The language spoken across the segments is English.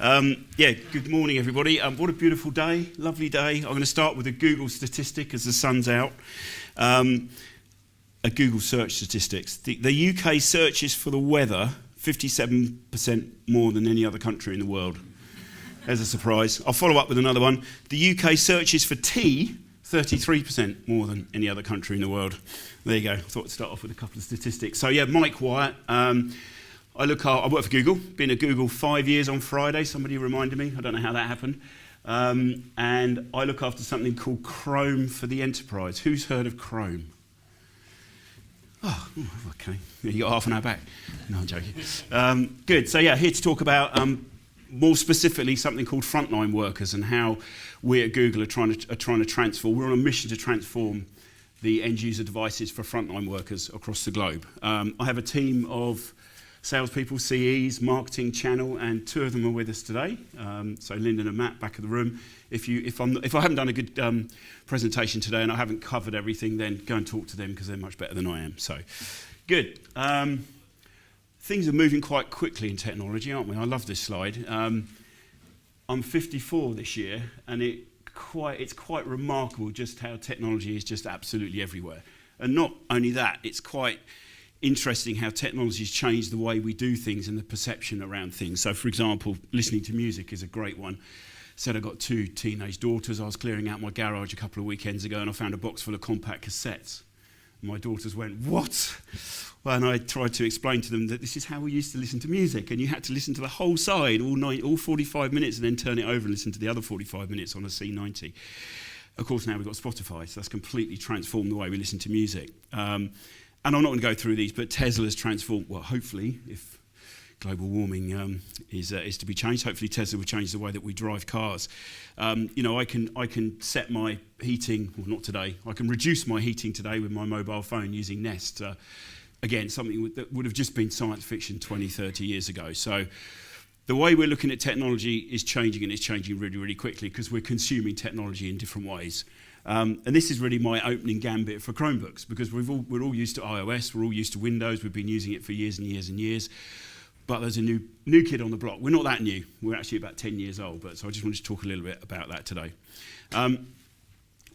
Good morning, everybody. What a beautiful day, lovely day. I'm going to start with a Google statistic as the sun's out. A Google search statistics. The UK searches for the weather 57% more than any other country in the world. There's a surprise. I'll follow up with another one. The UK searches for tea 33% more than any other country in the world. There you go. I thought I'd start off with a couple of statistics. So Mike Wyatt. I work for Google. Been at Google 5 years on Friday. Somebody reminded me. I don't know how that happened. And I look after something called Chrome for the Enterprise. Who's heard of Chrome? Oh, okay. You got half an hour back. No, I'm joking. Good. So here to talk about more specifically something called Frontline Workers and how we at Google are trying to transform. We're on a mission to transform the end user devices for frontline workers across the globe. I have a team of salespeople, CEs, marketing, channel, and two of them are with us today. So Lyndon and Matt back of the room. If I haven't done a good presentation today and I haven't covered everything, then go and talk to them because they're much better than I am. So good. Things are moving quite quickly in technology, aren't we? I love this slide. I'm 54 this year, and it's quite remarkable just how technology is just absolutely everywhere. And not only that, it's quite interesting how technology has changed the way we do things and the perception around things. So, for example, listening to music is a great one. Said I've got two teenage daughters. I was clearing out my garage a couple of weekends ago, and I found a box full of compact cassettes. My daughters went, "What?" Well, and I tried to explain to them that this is how we used to listen to music, and you had to listen to the whole side, all 45 minutes, and then turn it over and listen to the other 45 minutes on a C90. Of course, now we've got Spotify, so that's completely transformed the way we listen to music. And I'm not going to go through these, but Tesla's transformed, well, hopefully, if global warming is to be changed, hopefully Tesla will change the way that we drive cars. I can set my heating, well, not today, I can reduce my heating today with my mobile phone using Nest. Again, something that would have just been science fiction 20, 30 years ago. So the way we're looking at technology is changing, and it's changing really, really quickly because we're consuming technology in different ways. And this is really my opening gambit for Chromebooks because we're all used to iOS, we're all used to Windows, we've been using it for years and years and years. But there's a new kid on the block. We're not that new. We're actually about 10 years old. So I just wanted to talk a little bit about that today.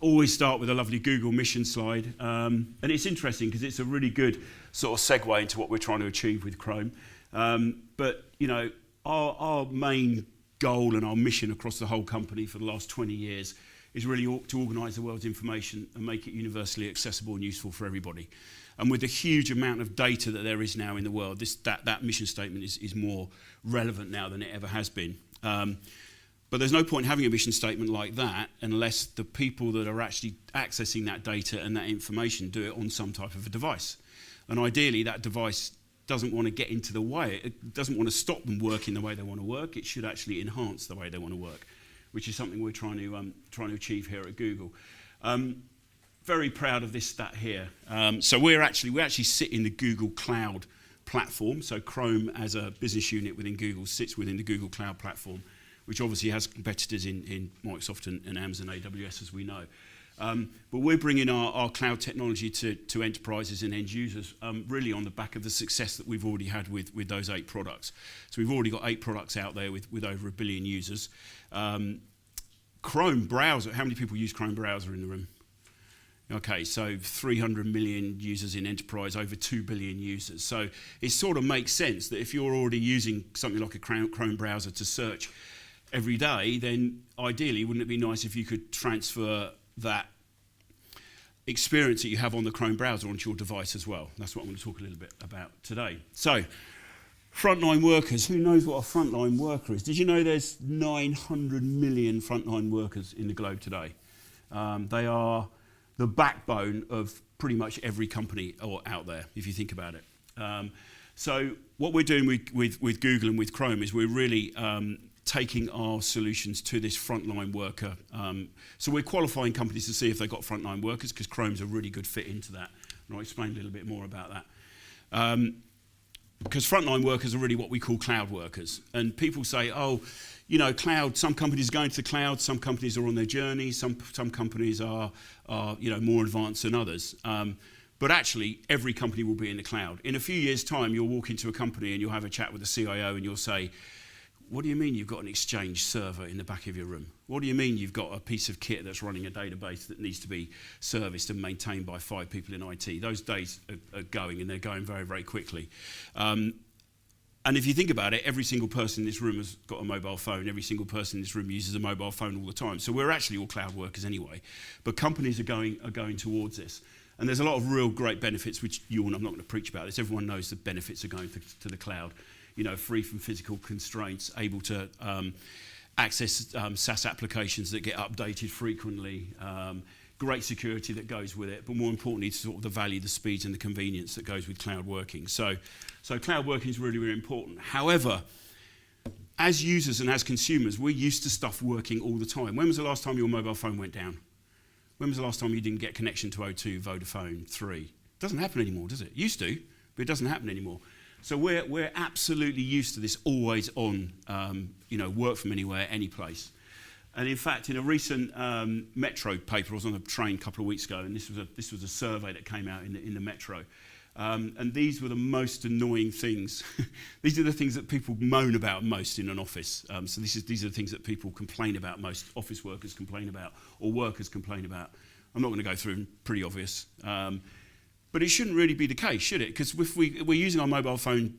Always start with a lovely Google mission slide. And it's interesting because it's a really good sort of segue into what we're trying to achieve with Chrome. But our main goal and our mission across the whole company for the last 20 years is really to organise the world's information and make it universally accessible and useful for everybody. And with the huge amount of data that there is now in the world, that mission statement is more relevant now than it ever has been. But there's no point having a mission statement like that unless the people that are actually accessing that data and that information do it on some type of a device. And ideally, that device doesn't want to get into the way. It doesn't want to stop them working the way they want to work. It should actually enhance the way they want to work, which is something we're trying to achieve here at Google. Very proud of this stat here. So we actually sit in the Google Cloud platform. So Chrome as a business unit within Google sits within the Google Cloud platform, which obviously has competitors in Microsoft and Amazon AWS, as we know. But we're bringing our cloud technology to enterprises and end users really on the back of the success that we've already had with those 8 products. So we've already got 8 products out there with over 1 billion users. Chrome browser, how many people use Chrome browser in the room? Okay, so 300 million users in enterprise, over 2 billion users. So it sort of makes sense that if you're already using something like a Chrome browser to search every day, then ideally, wouldn't it be nice if you could transfer that experience that you have on the Chrome browser onto your device as well? That's what I'm going to talk a little bit about today. So, frontline workers. Who knows what a frontline worker is? Did you know there's 900 million frontline workers in the globe today? They are the backbone of pretty much every company out there, if you think about it. So what we're doing with Google and with Chrome is we're really taking our solutions to this frontline worker. So we're qualifying companies to see if they've got frontline workers because Chrome's a really good fit into that. And I'll explain a little bit more about that. Because frontline workers are really what we call cloud workers. And people say, cloud, some companies are going to the cloud, some companies are on their journey, some companies are more advanced than others. But actually, every company will be in the cloud. In a few years' time, you'll walk into a company and you'll have a chat with the CIO and you'll say, What do you mean you've got an Exchange server in the back of your room? What do you mean you've got a piece of kit that's running a database that needs to be serviced and maintained by 5 people in IT? Those days are going, and they're going very, very quickly. And if you think about it, every single person in this room has got a mobile phone. Every single person in this room uses a mobile phone all the time. So we're actually all cloud workers anyway. But companies are going towards this. And there's a lot of real great benefits, which you and I'm not going to preach about this. Everyone knows the benefits of going to the cloud. You know, free from physical constraints, able to access SaaS applications that get updated frequently, great security that goes with it, but more importantly, sort of the value, the speeds and the convenience that goes with cloud working. So cloud working is really, really important. However, as users and as consumers, we're used to stuff working all the time. When was the last time your mobile phone went down? When was the last time you didn't get connection to O2, Vodafone, 3? It doesn't happen anymore, does it? Used to, but it doesn't happen anymore. So we're absolutely used to this always on, work from anywhere, any place. And in fact, in a recent Metro paper, I was on a train a couple of weeks ago, and this was a survey that came out in the Metro. And these were the most annoying things. These are the things that people moan about most in an office. So these are the things that people complain about most, office workers complain about, or workers complain about. I'm not going to go through them, pretty obvious. But it shouldn't really be the case, should it? Because if we're using our mobile phone,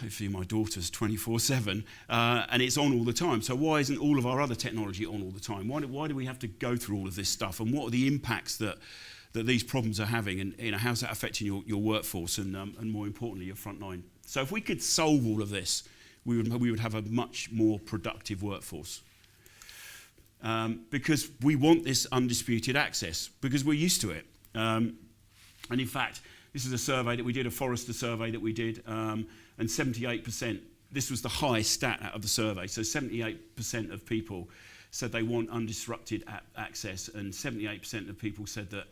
if you're my daughter's 24/7, and it's on all the time. So why isn't all of our other technology on all the time? Why do we have to go through all of this stuff? And what are the impacts that these problems are having? And how's that affecting your workforce and more importantly, your frontline? So if we could solve all of this, we would have a much more productive workforce. Because we want this undisputed access, because we're used to it. And in fact, this is a survey that we did, a Forrester survey that we did, and 78%, this was the highest stat out of the survey, so 78% of people said they want undisrupted access, and 78% of people said that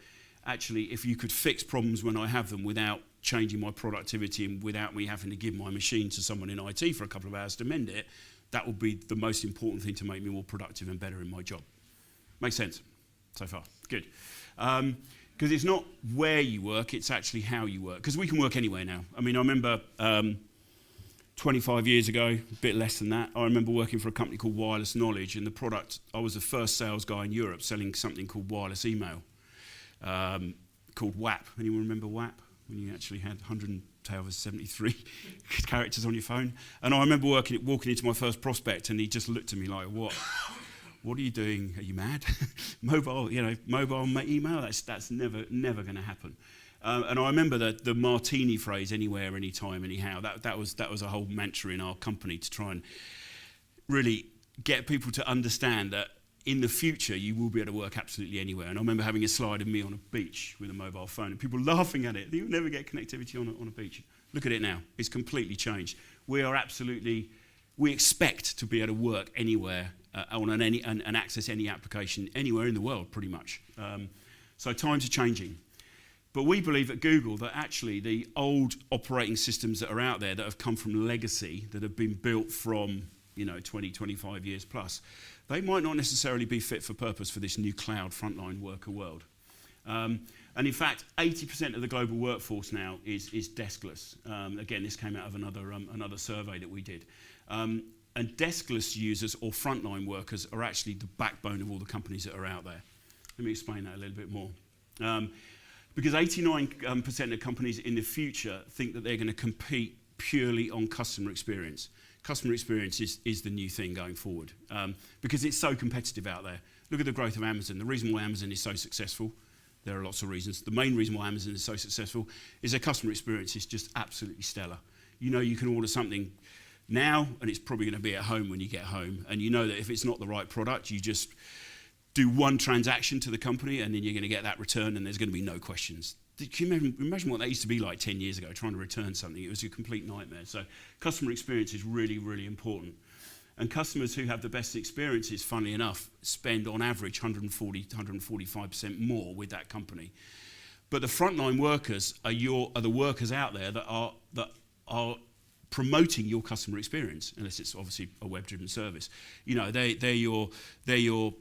actually if you could fix problems when I have them without changing my productivity and without me having to give my machine to someone in IT for a couple of hours to mend it, that would be the most important thing to make me more productive and better in my job. Makes sense so far? Good. Because it's not where you work, it's actually how you work. Because we can work anywhere now. I mean, I remember 25 years ago, a bit less than that, I remember working for a company called Wireless Knowledge, and the product, I was the first sales guy in Europe selling something called wireless email, called WAP. Anyone remember WAP? When you actually had 173 characters on your phone. And I remember walking into my first prospect, and he just looked at me like, what? What are you doing? Are you mad? mobile email? That's never going to happen. And I remember the martini phrase, anywhere, anytime, anyhow. That was a whole mantra in our company to try and really get people to understand that in the future you will be able to work absolutely anywhere. And I remember having a slide of me on a beach with a mobile phone, and people laughing at it. You'll never get connectivity on a beach. Look at it now. It's completely changed. We expect to be able to work anywhere and access any application anywhere in the world, pretty much. So times are changing. But we believe at Google that actually the old operating systems that are out there that have come from legacy, that have been built from 20, 25 years plus, they might not necessarily be fit for purpose for this new cloud frontline worker world. And in fact, 80% of the global workforce now is deskless. Again, this came out of another survey that we did. And deskless users or frontline workers are actually the backbone of all the companies that are out there. Let me explain that a little bit more. Because 89% of companies in the future think that they're going to compete purely on customer experience. Customer experience is the new thing going forward, because it's so competitive out there. Look at the growth of Amazon. The reason why Amazon is so successful, there are lots of reasons. The main reason why Amazon is so successful is their customer experience is just absolutely stellar. You can order something now, and it's probably going to be at home when you get home. And you know that if it's not the right product, you just do one transaction to the company, and then you're going to get that return, and there's going to be no questions. Can you imagine what that used to be like 10 years ago, trying to return something? It was a complete nightmare. So customer experience is really, really important. And customers who have the best experiences, funnily enough, spend on average 140 to 145% more with that company. But the frontline workers are the workers out there that are promoting your customer experience, unless it's obviously a web-driven service. They're your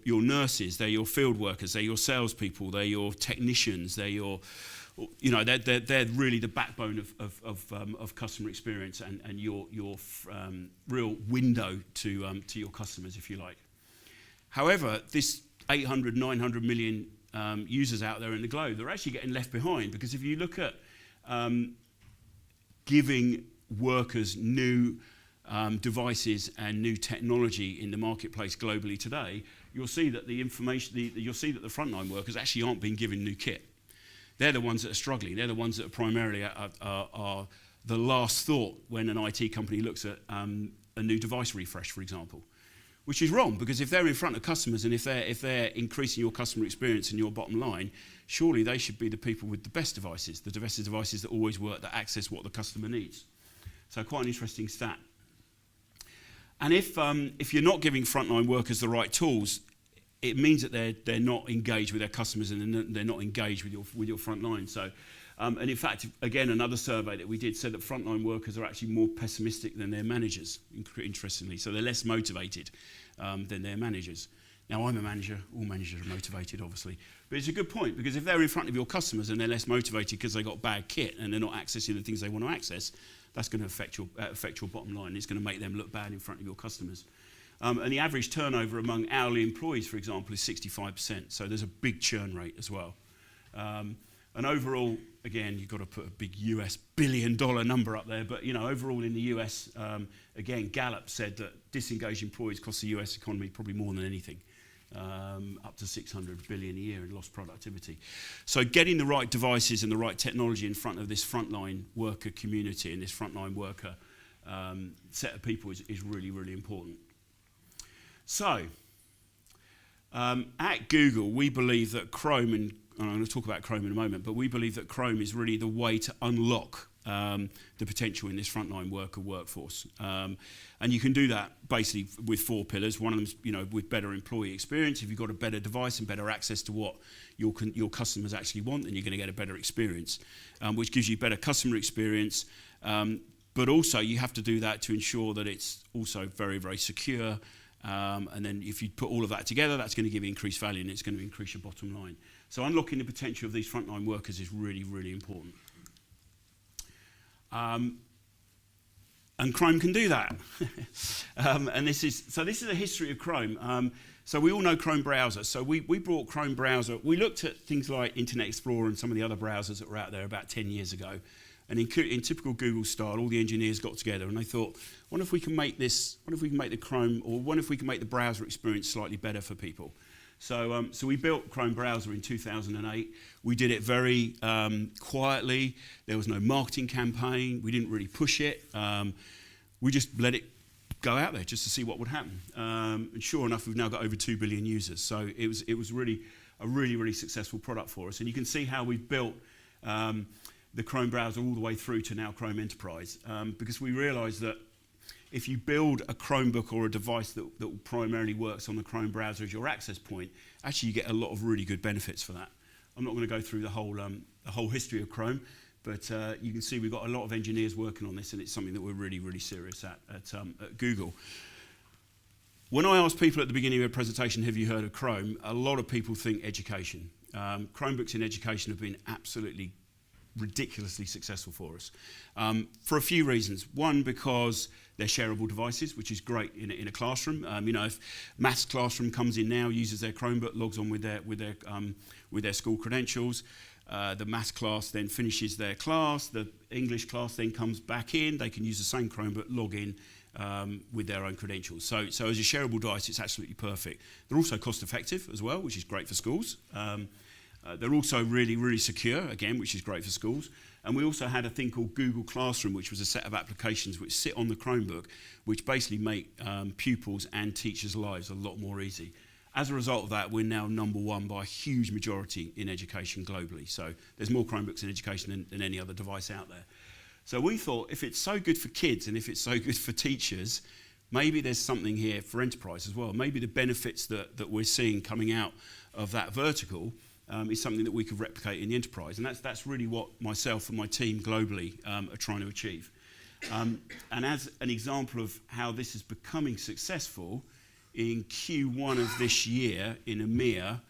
nurses, they're your field workers, they're your salespeople, they're your technicians, they're your they're really the backbone of customer experience and your real window to your customers, if you like. However, this 800, 900 million users out there in the globe, they're actually getting left behind, because if you look at giving workers new devices and new technology in the marketplace globally today, you'll see that the frontline workers actually aren't being given new kit. They're the ones that are struggling. They're the ones that are primarily are the last thought when an IT company looks at a new device refresh, for example. Which is wrong, because if they're in front of customers and if they're increasing your customer experience and your bottom line, surely they should be the people with the best devices, the best devices that always work, that access what the customer needs. So quite an interesting stat. And if you're not giving frontline workers the right tools, it means that they're not engaged with their customers and they're not engaged with your front line. So, and in fact, again, another survey that we did said that frontline workers are actually more pessimistic than their managers, interestingly. So they're less motivated than their managers. Now, I'm a manager. All managers are motivated, obviously. But it's a good point, because if they're in front of your customers and they're less motivated because they've got bad kit and they're not accessing the things they want to access, that's going to affect your bottom line. It's going to make them look bad in front of your customers. And the average turnover among hourly employees, for example, is 65%. So there's a big churn rate as well. And overall, again, you've got to put a big US billion-dollar number up there. But overall in the US, again, Gallup said that disengaged employees cost the US economy probably more than anything, up to $600 billion a year in lost productivity. So getting the right devices and the right technology in front of this frontline worker community and this frontline worker set of people is really, really important. So, at Google, we believe that Chrome, and I'm going to talk about Chrome in a moment, but we believe that Chrome is really the way to unlock the potential in this frontline worker workforce. And you can do that basically with 4 pillars. One of them is, with better employee experience. If you've got a better device and better access to what your customers actually want, then you're going to get a better experience, which gives you better customer experience. But also, you have to do that to ensure that it's also very, very secure. And then if you put all of that together, that's going to give you increased value and it's going to increase your bottom line. So unlocking the potential of these frontline workers is really, really important. And Chrome can do that. And this is a history of Chrome. So we all know Chrome browser. So we brought Chrome browser. We looked at things like Internet Explorer and some of the other browsers that were out there about 10 years ago. And in typical Google style, all the engineers got together and they thought, what if we can make the Chrome, or what if we can make the browser experience slightly better for people? So we built Chrome browser in 2008. We did it very quietly. There was no marketing campaign. We didn't really push it. We just let it go out there just to see what would happen. And sure enough, we've now got over 2 billion users. So it was really a really, really successful product for us. And you can see how we've built the Chrome browser all the way through to now Chrome Enterprise, because we realised that if you build a Chromebook or a device that primarily works on the Chrome browser as your access point, actually you get a lot of really good benefits for that. I'm not going to go through the whole history of Chrome, but you can see we've got a lot of engineers working on this, and it's something that we're really, really serious at Google. When I ask people at the beginning of a presentation, have you heard of Chrome, a lot of people think education. Chromebooks in education have been absolutely ridiculously successful for us, for a few reasons. One, because they're shareable devices, which is great in a classroom. If maths classroom comes in now, uses their Chromebook, logs on with their school credentials. The maths class then finishes their class. The English class then comes back in. They can use the same Chromebook, log in with their own credentials. So as a shareable device, it's absolutely perfect. They're also cost effective as well, which is great for schools. They're also really, really secure, again, which is great for schools. And we also had a thing called Google Classroom, which was a set of applications which sit on the Chromebook, which basically make pupils' and teachers' lives a lot more easy. As a result of that, we're now #1 by a huge majority in education globally. So there's more Chromebooks in education than any other device out there. So we thought, if it's so good for kids and if it's so good for teachers, maybe there's something here for enterprise as well. Maybe the benefits that we're seeing coming out of that vertical is something that we could replicate in the enterprise. And that's really what myself and my team globally are trying to achieve. And as an example of how this is becoming successful, in Q1 of this year in EMEA,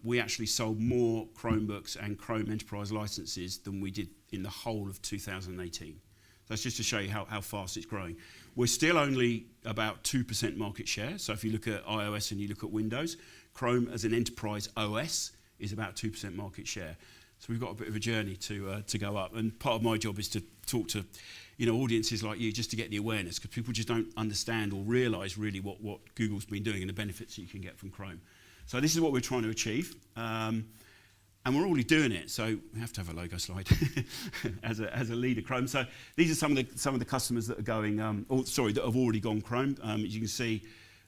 we actually sold more Chromebooks and Chrome Enterprise licenses than we did in the whole of 2018. That's just to show you how fast it's growing. We're still only about 2% market share. So if you look at iOS and you look at Windows, Chrome as an enterprise OS is about 2% market share. So we've got a bit of a journey to go up. And part of my job is to talk to audiences like you just to get the awareness, because people just don't understand or realise really what Google's been doing and the benefits that you can get from Chrome. So this is what we're trying to achieve. And we're already doing it, so we have to have a logo slide as a leader Chrome. So these are some of the customers that are going, that have already gone Chrome. As you can see,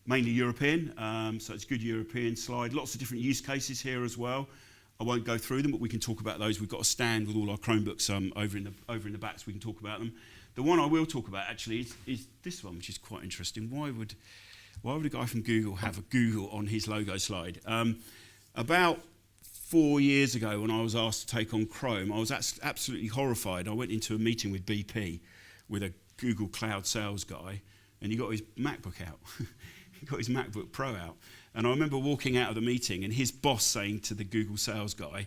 mainly European, so it's a good European slide. Lots of different use cases here as well. I won't go through them, but we can talk about those. We've got a stand with all our Chromebooks over in the back, so we can talk about them. The one I will talk about actually is this one, which is quite interesting. Why would a guy from Google have a Google on his logo slide? About 4 years ago, when I was asked to take on Chrome, I was absolutely horrified. I went into a meeting with BP with a Google Cloud sales guy, and he got his MacBook out. He got his MacBook Pro out. And I remember walking out of the meeting and his boss saying to the Google sales guy,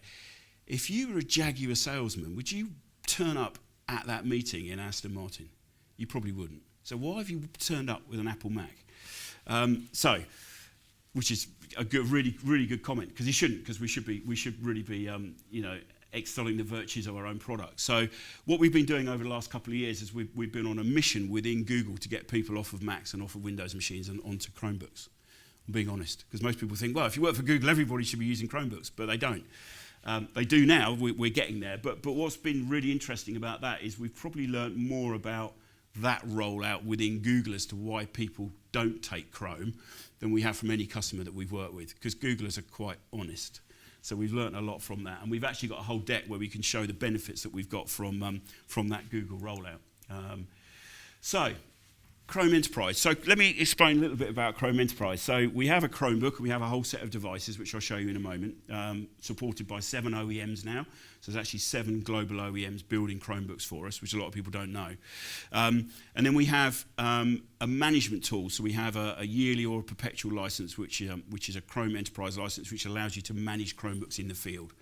if you were a Jaguar salesman, would you turn up at that meeting in Aston Martin? You probably wouldn't. So why have you turned up with an Apple Mac? Which is a good, really, really good comment, because he shouldn't, because we should really be, extolling the virtues of our own product. So what we've been doing over the last couple of years is we've been on a mission within Google to get people off of Macs and off of Windows machines and onto Chromebooks. I'm being honest, because most people think, well, if you work for Google, everybody should be using Chromebooks, but they don't. They do now, we're getting there, but what's been really interesting about that is we've probably learnt more about that rollout within Google as to why people don't take Chrome than we have from any customer that we've worked with, because Googlers are quite honest. So we've learnt a lot from that, and we've actually got a whole deck where we can show the benefits that we've got from that Google rollout. So Chrome Enterprise. So let me explain a little bit about Chrome Enterprise. So we have a Chromebook, we have a whole set of devices, which I'll show you in a moment, supported by 7 OEMs now. So there's actually 7 global OEMs building Chromebooks for us, which a lot of people don't know. And then we have a management tool. So we have a yearly or a perpetual license, which is a Chrome Enterprise license, which allows you to manage Chromebooks in the field.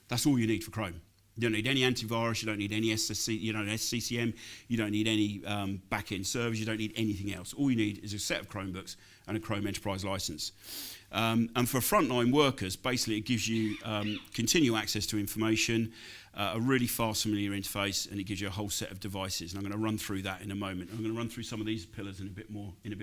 That's all you need for Chrome. You don't need any antivirus, you don't need any SCCM, you don't need any back-end servers, you don't need anything else. All you need is a set of Chromebooks and a Chrome Enterprise license. And for frontline workers, basically it gives you continual access to information, a really fast, familiar interface, and it gives you a whole set of devices. And I'm going to run through that in a moment. I'm going to run through some of these pillars in a bit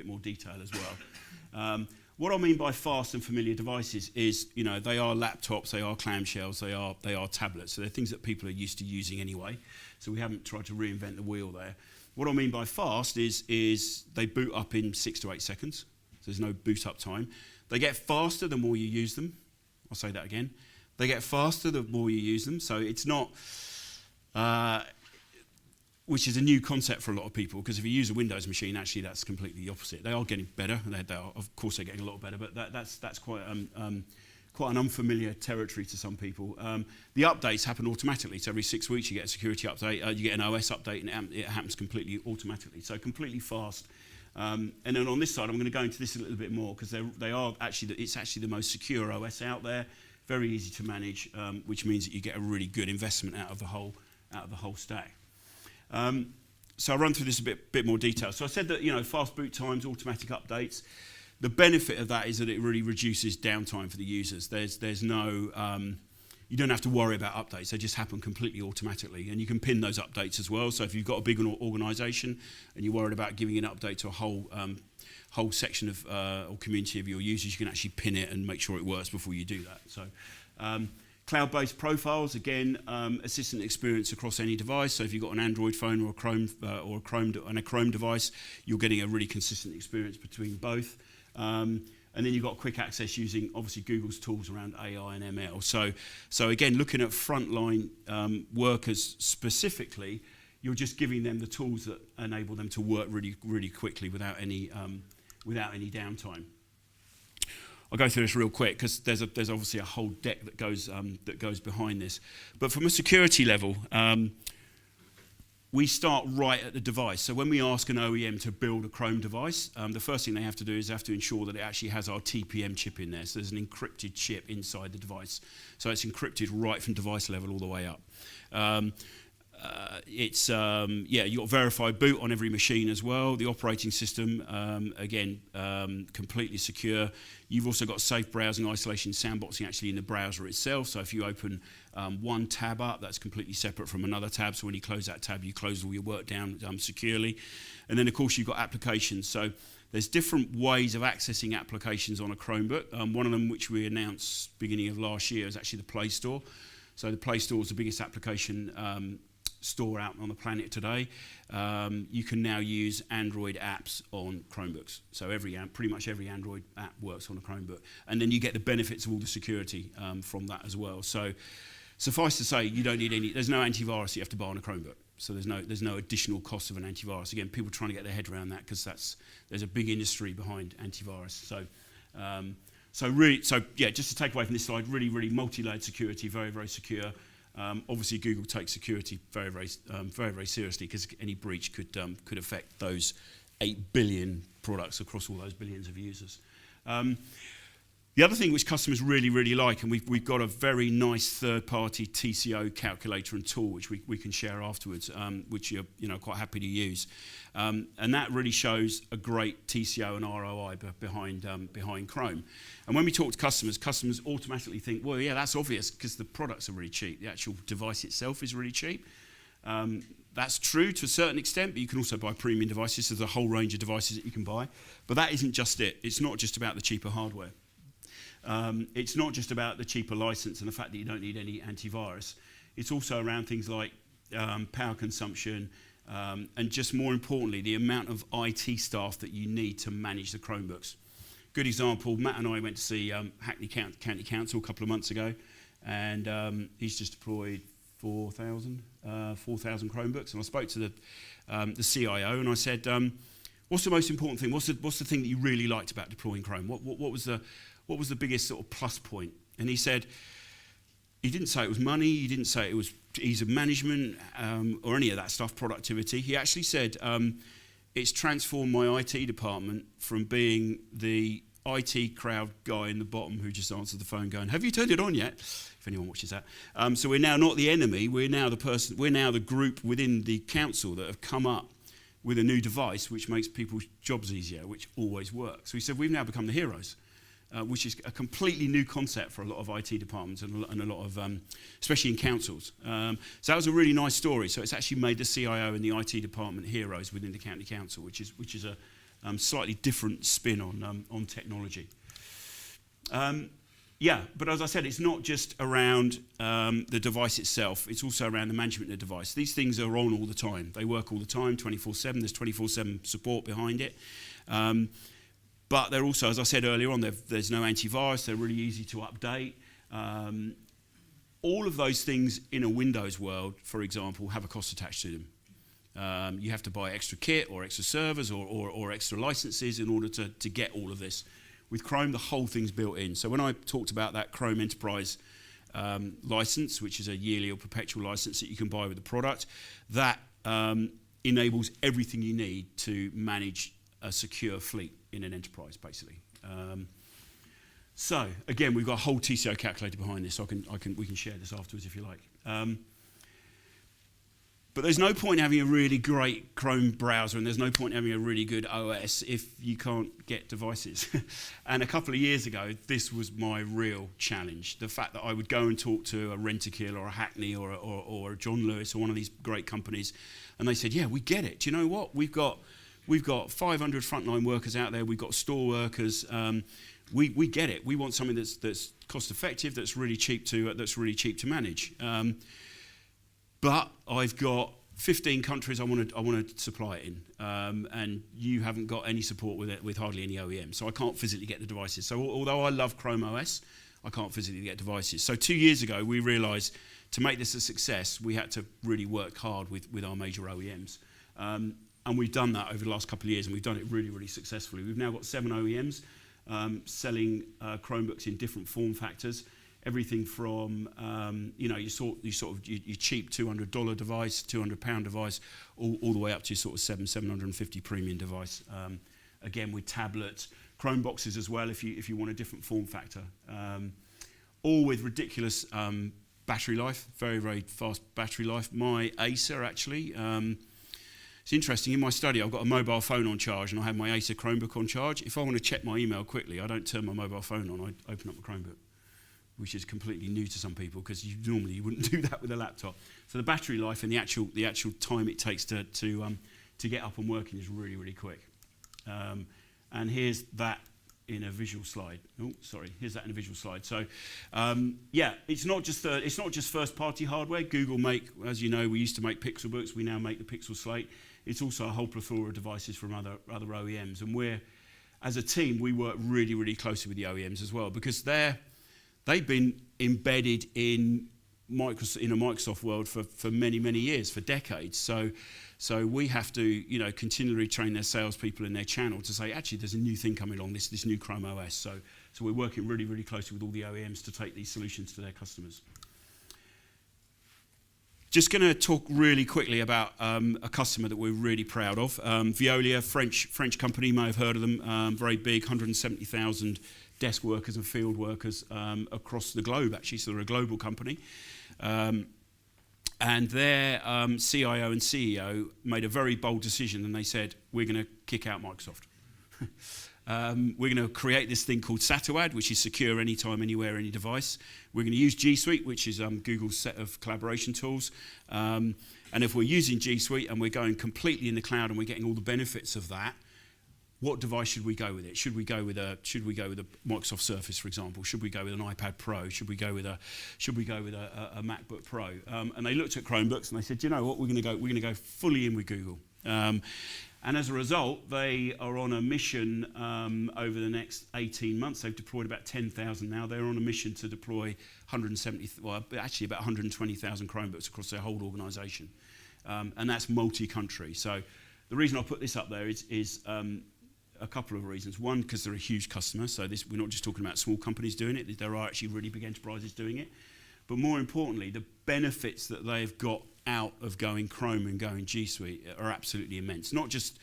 more detail as well. What I mean by fast and familiar devices is, they are laptops, they are clamshells, they are tablets. So they're things that people are used to using anyway. So we haven't tried to reinvent the wheel there. What I mean by fast is they boot up in 6 to 8 seconds. So there's no boot up time. They get faster the more you use them. I'll say that again. They get faster the more you use them. So it's not... which is a new concept for a lot of people, because if you use a Windows machine, actually that's completely the opposite. They are getting better, of course they're getting a lot better, but that's quite an unfamiliar territory to some people. The updates happen automatically, so every 6 weeks you get a security update, you get an OS update, and it happens completely automatically, so completely fast. And then on this side, I'm going to go into this a little bit more, because it's actually the most secure OS out there, very easy to manage, which means that you get a really good investment out of the whole stack. So I'll run through this a bit more detail. So I said that, fast boot times, automatic updates. The benefit of that is that it really reduces downtime for the users. There's no, you don't have to worry about updates. They just happen completely automatically. And you can pin those updates as well. So if you've got a big organisation and you're worried about giving an update to a whole section of or community of your users, you can actually pin it and make sure it works before you do that. So cloud-based profiles, again, assistant experience across any device. So if you've got an Android phone or a Chrome device, you're getting a really consistent experience between both. And then you've got quick access using, obviously, Google's tools around AI and ML. So again, looking at frontline workers specifically, you're just giving them the tools that enable them to work really, really quickly without any downtime. I'll go through this real quick, because there's obviously a whole deck that goes behind this. But from a security level, we start right at the device. So when we ask an OEM to build a Chrome device, the first thing they have to do is they have to ensure that it actually has our TPM chip in there. So there's an encrypted chip inside the device. So it's encrypted right from device level all the way up. You've got verified boot on every machine as well. The operating system, completely secure. You've also got safe browsing, isolation, sandboxing actually in the browser itself. So if you open one tab up, that's completely separate from another tab. So when you close that tab, you close all your work down securely. And then, of course, you've got applications. So there's different ways of accessing applications on a Chromebook. One of them, which we announced beginning of last year, is actually the Play Store. So the Play Store is the biggest application store out on the planet today. You can now use Android apps on Chromebooks. So pretty much every Android app works on a Chromebook. And then you get the benefits of all the security from that as well. So suffice to say, you don't need there's no antivirus you have to buy on a Chromebook. So there's no additional cost of an antivirus. Again, people are trying to get their head around that because there's a big industry behind antivirus. Just to take away from this slide, really, really multi-layered security, very, very secure. Obviously, Google takes security very, very, very seriously because any breach could affect those 8 billion products across all those billions of users. The other thing which customers really, really like, and we've got a very nice third-party TCO calculator and tool which we can share afterwards, which you're quite happy to use, and that really shows a great TCO and ROI behind Chrome. And when we talk to customers automatically think, well, yeah, that's obvious because the products are really cheap. The actual device itself is really cheap. That's true to a certain extent, but you can also buy premium devices. There's a whole range of devices that you can buy, but that isn't just it. It's not just about the cheaper hardware. It's not just about the cheaper license and the fact that you don't need any antivirus. It's also around things like power consumption and just more importantly, the amount of IT staff that you need to manage the Chromebooks. Good example, Matt and I went to see Hackney County Council a couple of months ago, and he's just deployed 4,000 Chromebooks. And I spoke to the CIO and I said, what's the most important thing? What's the thing that you really liked about deploying Chrome? What was the biggest sort of plus point? And he said, he didn't say it was money, he didn't say it was ease of management or any of that stuff, productivity. He actually said, it's transformed my IT department from being the IT crowd guy in the bottom who just answered the phone going, have you turned it on yet? If anyone watches that. So we're now not the enemy, we're now the group within the council that have come up with a new device which makes people's jobs easier, which always works. So he said, we've now become the heroes. Which is a completely new concept for a lot of IT departments and a lot of, especially in councils. So that was a really nice story. So it's actually made the CIO and the IT department heroes within the county council, which is a slightly different spin on technology. But as I said, it's not just around the device itself. It's also around the management of the device. These things are on all the time. They work all the time, 24/7. There's 24/7 support behind it. But they're also, as I said earlier on, there's no antivirus. They're really easy to update. All of those things in a Windows world, for example, have a cost attached to them. You have to buy extra kit or extra servers or extra licenses in order to get all of this. With Chrome, the whole thing's built in. So when I talked about that Chrome Enterprise license, which is a yearly or perpetual license that you can buy with the product, that enables everything you need to manage a secure fleet in an enterprise, basically. So again, we've got a whole TCO calculator behind this. So we can share this afterwards if you like. But there's no point having a really great Chrome browser, and there's no point having a really good OS if you can't get devices. And a couple of years ago, this was my real challenge. The fact that I would go and talk to a Rentokil or a Hackney or a John Lewis or one of these great companies, and they said, yeah, we get it. Do you know what? We've got 500 frontline workers out there. We've got store workers. We get it. We want something that's cost effective, that's really cheap to manage. But I've got 15 countries I want to supply it in, and you haven't got any support with it with hardly any OEM. So I can't physically get the devices. So although I love Chrome OS, I can't physically get devices. So 2 years ago, we realised to make this a success, we had to really work hard with our major OEMs. And we've done that over the last couple of years, and we've done it really, really successfully. We've now got 7 OEMs selling Chromebooks in different form factors. everything from your cheap $200 device, £200 device, all the way up to sort of $750 premium device. Again, with tablets, Chrome boxes as well, if you want a different form factor. All with ridiculous battery life, very, very fast battery life. My Acer, actually, it's interesting, in my study I've got a mobile phone on charge and I have my Acer Chromebook on charge. If I want to check my email quickly, I don't turn my mobile phone on, I open up my Chromebook, which is completely new to some people because normally you wouldn't do that with a laptop. So the battery life and the actual time it takes to get up and working is really, really quick. And here's that in a visual slide. Here's that in a visual slide. So, it's not just first-party hardware. Google make, as you know, we used to make Pixelbooks. We now make the Pixel Slate. It's also a whole plethora of devices from other OEMs. And as a team, we work really, really closely with the OEMs as well because they've been embedded in a Microsoft world for many, many years, for decades. So we have to, continually train their salespeople in their channel to say, actually, there's a new thing coming along, this new Chrome OS. So we're working really, really closely with all the OEMs to take these solutions to their customers. Just going to talk really quickly about a customer that we're really proud of. Veolia, French company, you may have heard of them, very big, 170,000 desk workers and field workers across the globe, actually, so they're a global company. And their CIO and CEO made a very bold decision and they said, we're going to kick out Microsoft. We're going to create this thing called Satuad, which is secure anytime, anywhere, any device. We're going to use G Suite, which is Google's set of collaboration tools. And if we're using G Suite and we're going completely in the cloud and we're getting all the benefits of that, what device should we go with it? Should we go with a Microsoft Surface, for example? Should we go with an iPad Pro? Should we go with a MacBook Pro? And they looked at Chromebooks and they said, you know what? We're going to go fully in with Google. And as a result, they are on a mission over the next 18 months. They've deployed about 10,000 now. They're on a mission to deploy about 120,000 Chromebooks across their whole organisation. And that's multi-country. So the reason I put this up there is a couple of reasons. One, because they're a huge customer. So we're not just talking about small companies doing it. There are actually really big enterprises doing it. But more importantly, the benefits that they've got out of going Chrome and going G Suite are absolutely immense. Not just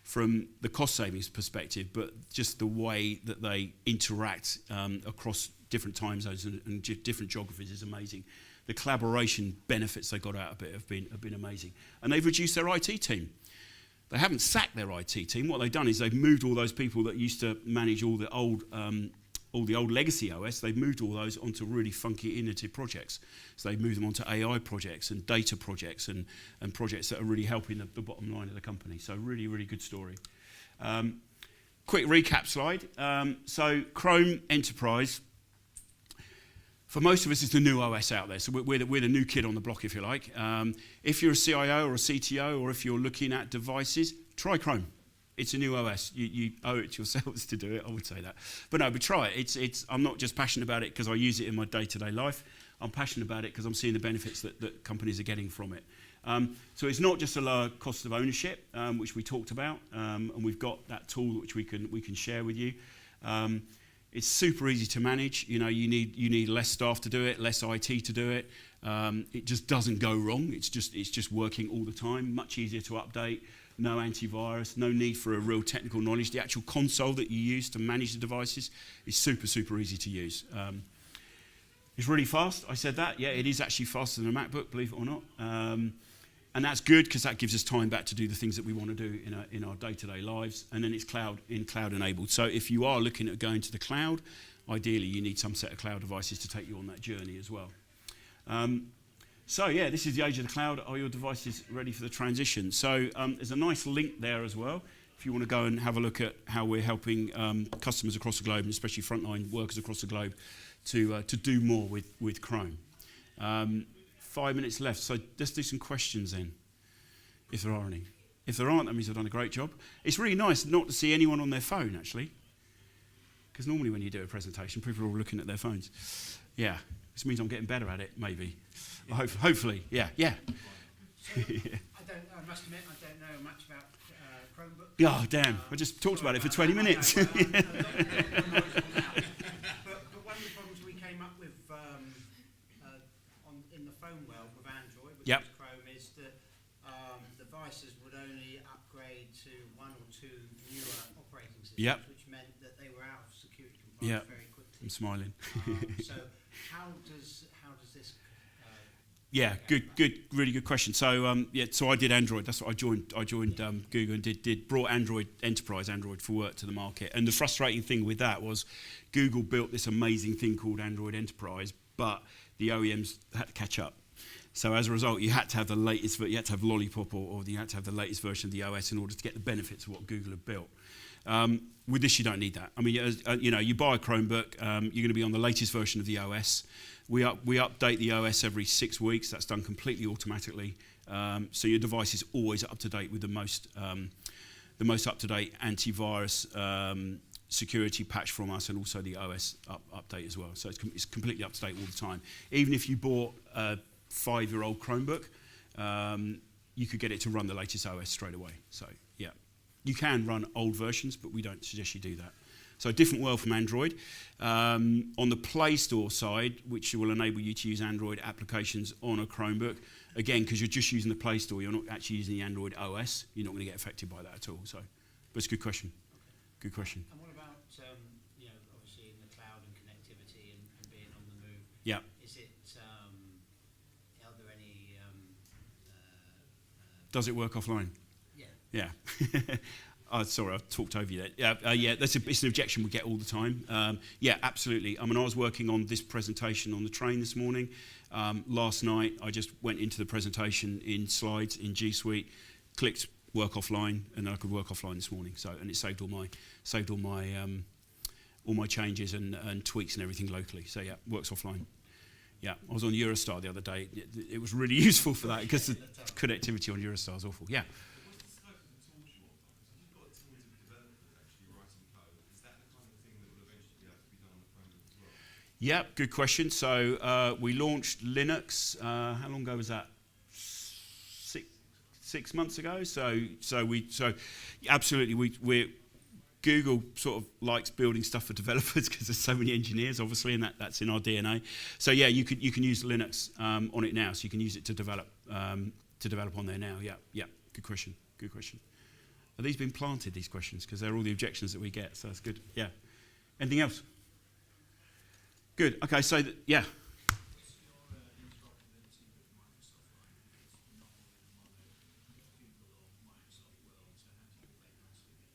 from the cost savings perspective, but just the way that they interact across different time zones and different geographies is amazing. The collaboration benefits they got out of it have been amazing. And they've reduced their IT team. They haven't sacked their IT team. What they've done is they've moved all those people that used to manage all the old legacy OS, they've moved all those onto really funky, innovative projects. So they've moved them onto AI projects and data projects and projects that are really helping the bottom line of the company. So really, really good story. Quick recap slide. So Chrome Enterprise, for most of us, it's the new OS out there. So we're the new kid on the block, if you like. If you're a CIO or a CTO, or if you're looking at devices, try Chrome. It's a new OS. You owe it to yourselves to do it. I would say that, but try it. I'm not just passionate about it because I use it in my day-to-day life. I'm passionate about it because I'm seeing the benefits that companies are getting from it. So it's not just a lower cost of ownership, which we talked about, and we've got that tool which we can share with you. It's super easy to manage. You need less staff to do it, less IT to do it. It just doesn't go wrong. It's just working all the time. Much easier to update. No antivirus. No need for a real technical knowledge. The actual console that you use to manage the devices is super, super easy to use. It's really fast. I said that. Yeah, it is actually faster than a MacBook, believe it or not. And that's good because that gives us time back to do the things that we want to do in our day-to-day lives. And then it's cloud enabled. So if you are looking at going to the cloud, ideally you need some set of cloud devices to take you on that journey as well. So yeah, this is the age of the cloud. Are your devices ready for the transition? So there's a nice link there as well. If you want to go and have a look at how we're helping customers across the globe, and especially frontline workers across the globe, to do more with Chrome. 5 minutes left, so let's do some questions then, if there are any. If there aren't, that means I've done a great job. It's really nice not to see anyone on their phone, actually, because normally when you do a presentation, people are all looking at their phones. Yeah, this means I'm getting better at it, maybe. Yeah. Hopefully, yeah. So, I must admit, I don't know much about Chromebooks. Oh, damn, I just talked about it for 20 minutes. But one of the problems we came up with in the phone world with Android, which Yep. is Chrome, is that devices would only upgrade to one or two newer operating systems, Yep. which meant that they were out of security compliance Yep. very quickly. I'm smiling. So how does this? Yeah, good, really good question. So so I did Android. That's what I joined. Google and brought Enterprise Android for work to the market. And the frustrating thing with that was, Google built this amazing thing called Android Enterprise, but the OEMs had to catch up. So as a result, you had to have the latest. You had to have Lollipop, or you had to have the latest version of the OS in order to get the benefits of what Google had built. With this, you don't need that. I mean, you buy a Chromebook, you're going to be on the latest version of the OS. We update the OS every 6 weeks. That's done completely automatically. So your device is always up to date with the most up to date antivirus security patch from us, and also the OS update as well. So it's completely up to date all the time. Even if you bought a 5-year-old Chromebook, you could get it to run the latest OS straight away. So yeah. You can run old versions, but we don't suggest you do that. So a different world from Android. On the Play Store side, which will enable you to use Android applications on a Chromebook, again, because you're just using the Play Store, you're not actually using the Android OS, you're not going to get affected by that at all. So, but it's a good question. Good question. And what about obviously in the cloud and connectivity and being on the move? Yeah. Is it? Are there any? Does it work offline? Yeah. Sorry, I talked over you there. Yeah, it's an objection we get all the time. Yeah, absolutely. I mean, I was working on this presentation on the train this morning. Last night, I just went into the presentation in Slides, in G Suite, clicked work offline, and then I could work offline this morning. So, and it saved all my changes and tweaks and everything locally. So yeah, works offline. Yeah, I was on Eurostar the other day. It was really useful for that, because the connectivity on Eurostar is awful. Yeah. Yeah, good question. So we launched Linux. How long ago was that? 6 months ago. So absolutely, Google sort of likes building stuff for developers because there's so many engineers, obviously, and that's in our DNA. So yeah, you can use Linux on it now. So you can use it to develop on there now. Yeah. Good question. Are these been planted, these questions? Because they're all the objections that we get. So that's good. Yeah. Anything else? Good. Okay. So yeah.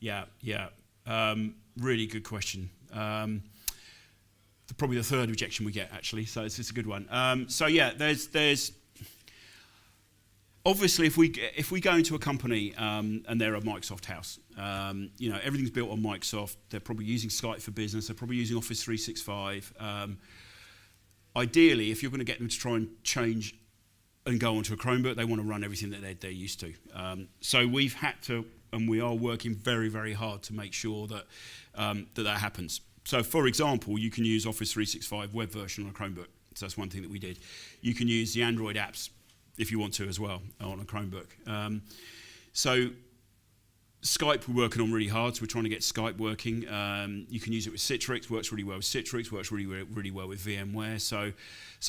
Yeah. Really good question. Probably the third objection we get, actually. So it's a good one. So yeah, there's obviously if we go into a company and they're a Microsoft house, everything's built on Microsoft. They're probably using Skype for Business. They're probably using Office 365. Ideally, if you're going to get them to try and change and go onto a Chromebook, they want to run everything that they're used to. So we've had to, and we are working very, very hard to make sure that that happens. So, for example, you can use Office 365 web version on a Chromebook. So that's one thing that we did. You can use the Android apps if you want to as well on a Chromebook. So Skype we're working on really hard, so we're trying to get Skype working. You can use it with Citrix, works really well with Citrix, works really well with VMware. So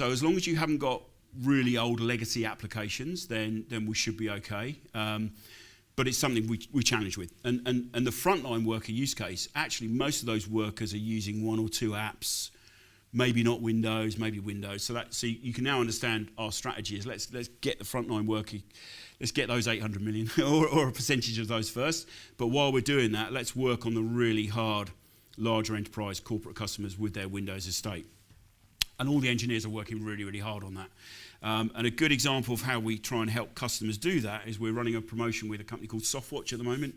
as long as you haven't got really old legacy applications, then we should be okay. But it's something we challenge with. And the frontline worker use case, actually most of those workers are using one or two apps, maybe not Windows, maybe Windows. So you can now understand our strategy is let's get the frontline worker, let's get those 800 million or a percentage of those first. But while we're doing that, let's work on the really hard, larger enterprise corporate customers with their Windows estate. And all the engineers are working really, really hard on that. And a good example of how we try and help customers do that is we're running a promotion with a company called Softwatch at the moment.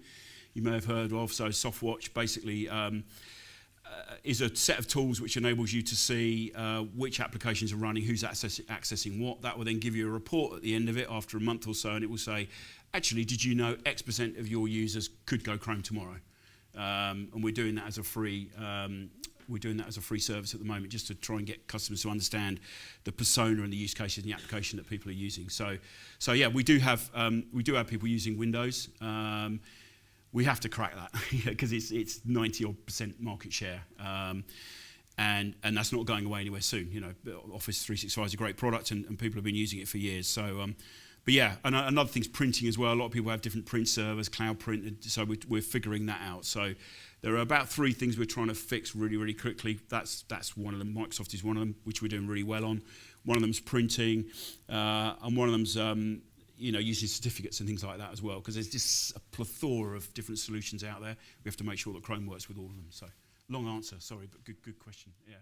You may have heard of. So Softwatch basically is a set of tools which enables you to see which applications are running, who's accessing what. That will then give you a report at the end of it after a month or so, and it will say, actually, did you know X% of your users could go Chrome tomorrow? And we're doing that as a free service at the moment, just to try and get customers to understand the persona and the use cases and the application that people are using. So yeah, we do have people using Windows. We have to crack that because it's 90% market share. and that's not going away anywhere soon. You know, Office 365 is a great product, and people have been using it for years. So, but yeah, and another thing's printing as well. A lot of people have different print servers, cloud print, so we're figuring that out. So there are about 3 things we're trying to fix really, really quickly. That's one of them. Microsoft is one of them, which we're doing really well on. One of them's printing, and one of them's using certificates and things like that as well, because there's just a plethora of different solutions out there. We have to make sure that Chrome works with all of them. So long answer, sorry, but good question. Yeah.